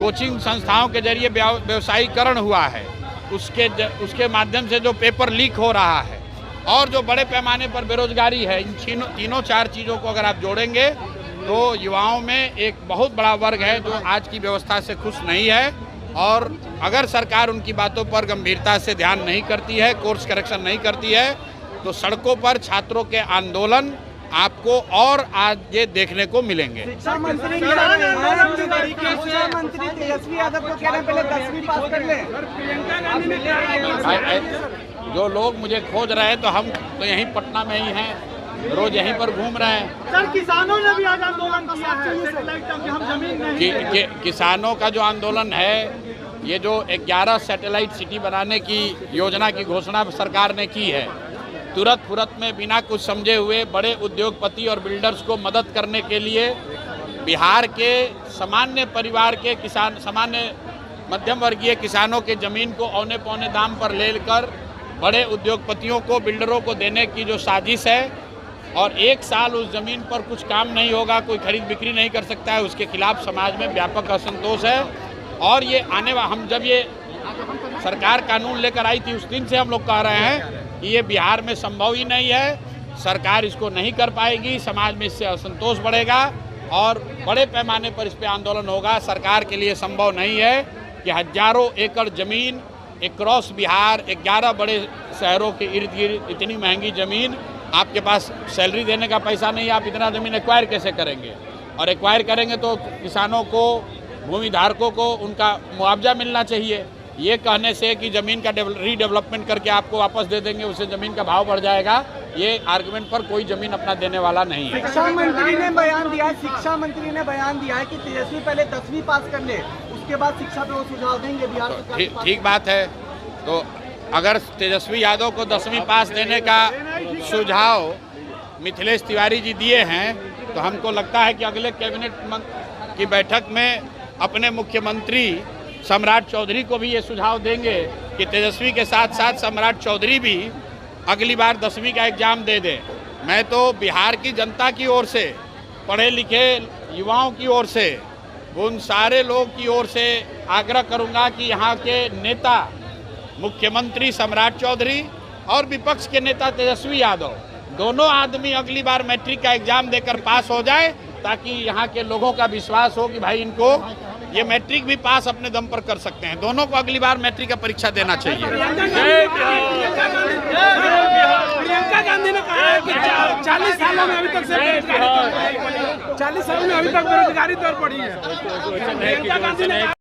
Coaching संस्थाओं के जरिए व्यवसायीकरण हुआ है, उसके माध्यम से जो पेपर लीक हो रहा है और जो बड़े पैमाने पर बेरोजगारी है, इन तीनों चार चीज़ों को अगर आप जोड़ेंगे तो युवाओं में एक बहुत बड़ा वर्ग है जो आज की व्यवस्था से खुश नहीं है। और अगर सरकार उनकी बातों पर गंभीरता से ध्यान नहीं करती है, कोर्स करेक्शन नहीं करती है, तो सड़कों पर छात्रों के आंदोलन आपको और आगे देखने को मिलेंगे। शिक्षा मंत्री तेजस्वी यादव को कह रहे हैं पहले 10वीं पास कर लें। जो लोग मुझे खोज रहे हैं तो हम तो यहीं पटना में ही हैं, रोज यहीं पर घूम रहे हैं। सर, किसानों ने भी आज आंदोलन किया है, हम जमीन नहीं किसानों का जो आंदोलन है, ये जो 11 सैटेलाइट सिटी बनाने की योजना की घोषणा सरकार ने की है, तुरंत फुरत में बिना कुछ समझे हुए बड़े उद्योगपति और बिल्डर्स को मदद करने के लिए बिहार के सामान्य परिवार के किसान, सामान्य मध्यम वर्गीय किसानों के ज़मीन को औने पौने दाम पर लेकर बड़े उद्योगपतियों को, बिल्डरों को देने की जो साजिश है, और एक साल उस ज़मीन पर कुछ काम नहीं होगा, कोई खरीद बिक्री नहीं कर सकता है, उसके खिलाफ समाज में व्यापक असंतोष है। और ये हम जब ये सरकार कानून लेकर आई थी, उस दिन से हम लोग कह रहे हैं कि ये बिहार में संभव ही नहीं है, सरकार इसको नहीं कर पाएगी, समाज में इससे असंतोष बढ़ेगा और बड़े पैमाने पर इस पर आंदोलन होगा। सरकार के लिए संभव नहीं है कि हजारों एकड़ ज़मीन अक्रॉस बिहार 11 बड़े शहरों के इर्द गिर्द इतनी महंगी ज़मीन, आपके पास सैलरी देने का पैसा नहीं, आप इतना ज़मीन एक्वायर कैसे करेंगे? और एक्वायर करेंगे तो किसानों को, भूमि धारकों को उनका मुआवजा मिलना चाहिए। ये कहने से कि ज़मीन का रीडेवलपमेंट करके आपको वापस दे देंगे, उससे ज़मीन का भाव बढ़ जाएगा, ये आर्गुमेंट पर कोई ज़मीन अपना देने वाला नहीं है। शिक्षा मंत्री ने बयान दिया है कि तेजस्वी पहले 10वीं पास कर ले, उसके बाद शिक्षा पे वो सुझाव देंगे बिहार सरकार। ठीक बात है। तो अगर तेजस्वी यादव को 10वीं पास देने का सुझाव मिथिलेश तिवारी जी दिए हैं, तो हमको लगता है कि अगले कैबिनेट की बैठक में अपने मुख्यमंत्री सम्राट चौधरी को भी ये सुझाव देंगे कि तेजस्वी के साथ साथ सम्राट चौधरी भी अगली बार 10वीं का एग्ज़ाम दे दें। मैं तो बिहार की जनता की ओर से, पढ़े लिखे युवाओं की ओर से, उन सारे लोग की ओर से आग्रह करूंगा कि यहाँ के नेता मुख्यमंत्री सम्राट चौधरी और विपक्ष के नेता तेजस्वी यादव, दोनों आदमी अगली बार मैट्रिक का एग्ज़ाम देकर पास हो जाए, ताकि यहाँ के लोगों का विश्वास हो कि भाई इनको ये मैट्रिक भी पास अपने दम पर कर सकते हैं। दोनों को अगली बार मैट्रिक का परीक्षा देना चाहिए। प्रियंका गांधी ने कहा है कि 40 सालों में अभी तक बेरोजगारी दर बढ़ी है।